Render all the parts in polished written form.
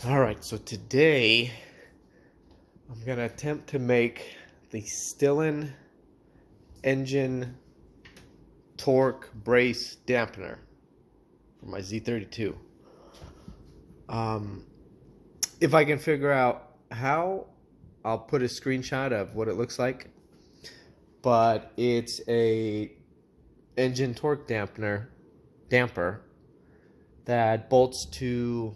Alright, so today I'm going to attempt to make the Stillen engine torque brace dampener for my Z32. If I can figure out how, I'll put a screenshot of what it looks like. But it's a engine torque damper that bolts to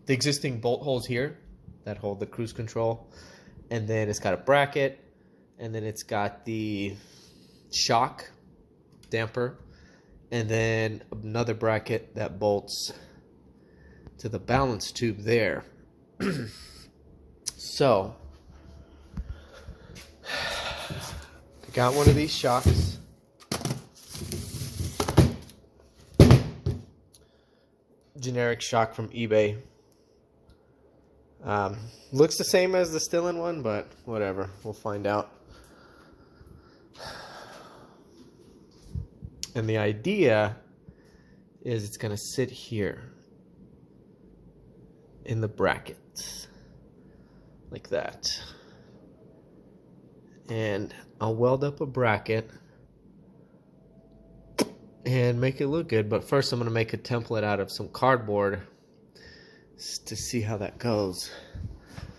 the existing bolt holes here that hold the cruise control, and then it's got a bracket, and then it's got the shock damper, and then another bracket that bolts to the balance tube there. So I got one of these shocks. Generic shock from eBay. Looks the same as the Stillen one, but whatever, we'll find out. And the idea is it's gonna sit here in the bracket like that, and I'll weld up a bracket and make it look good. But first I'm going to make a template out of some cardboard to see how that goes.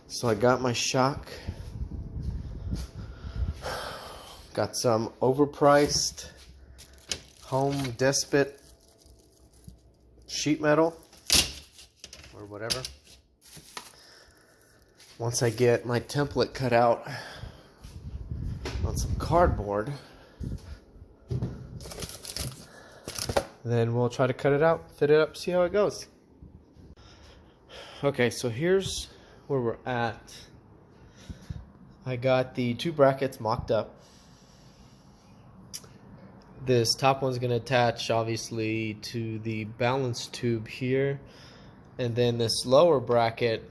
So I got my shock, got some overpriced Home Despot sheet metal or whatever. Once I get my template cut out on some cardboard, then we'll try to cut it out, fit it up, see how it goes. Okay, so here's where we're at. I got the two brackets mocked up. This top one's gonna attach obviously to the balance tube here, and then this lower bracket,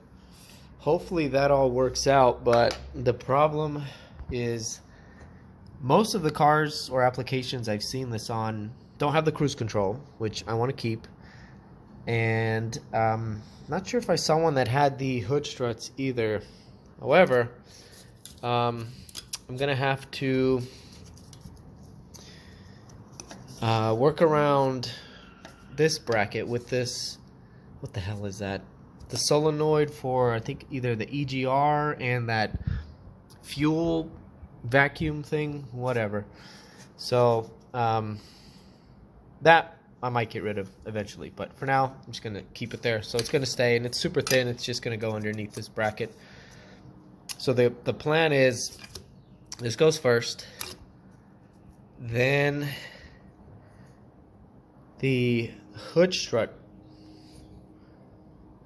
hopefully that all works out. But the problem is most of the cars or applications I've seen this on don't have the cruise control, which I want to keep, and not sure if I saw one that had the hood struts either. However, I'm gonna have to work around this bracket with this, what the hell is that, the solenoid for I think either the EGR and that fuel vacuum thing, whatever. So that I might get rid of eventually, but for now I'm just gonna keep it there. So it's gonna stay, and it's super thin, it's just gonna go underneath this bracket. So the plan is this goes first, then the hood strut,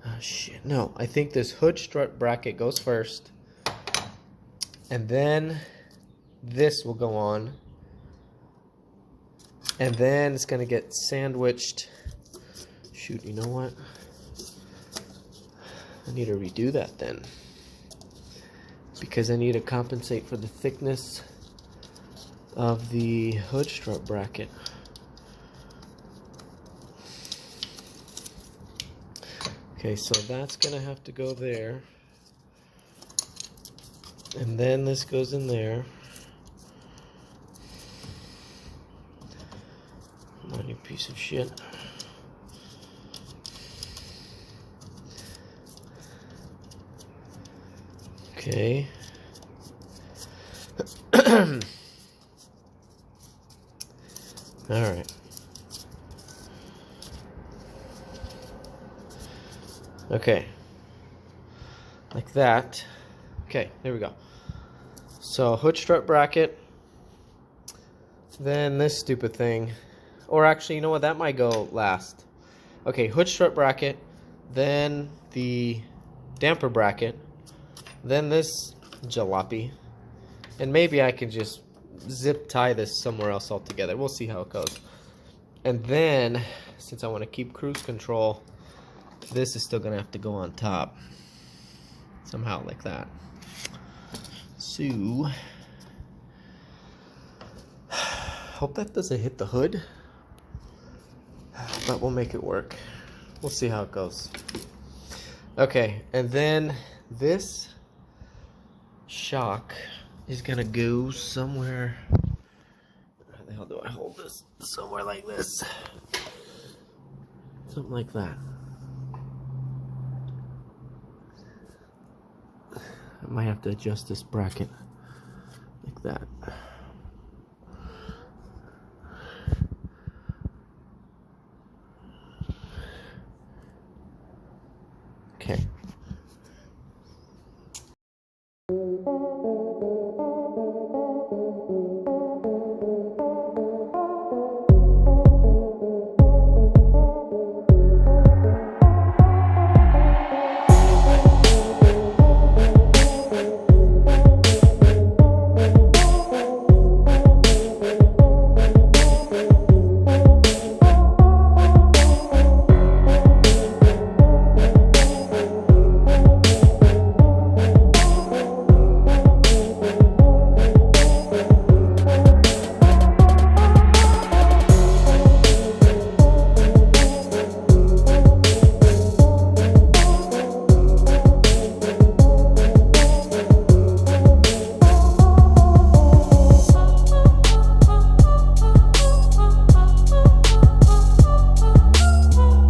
I think this hood strut bracket goes first, and then this will go on, and then it's gonna get sandwiched. Shoot, you know what? I need to redo that then, because I need to compensate for the thickness of the hood strut bracket. Okay, so that's gonna have to go there, and then this goes in there. On, you piece of shit. Okay. All right. Okay. Like that. Okay, there we go. So hood strut bracket, then this stupid thing. Or actually, you know what? That might go last. Okay, hood strut bracket, then the damper bracket, then this jalopy, and maybe I can just zip tie this somewhere else altogether. We'll see how it goes. And then, since I want to keep cruise control, this is still going to have to go on top. Somehow like that. So, hope that doesn't hit the hood, but we'll make it work. we'll see how it goes. Okay, and then this shock is gonna go somewhere. How the hell do I hold this? Somewhere like this. Something like that. I might have to adjust this bracket like that.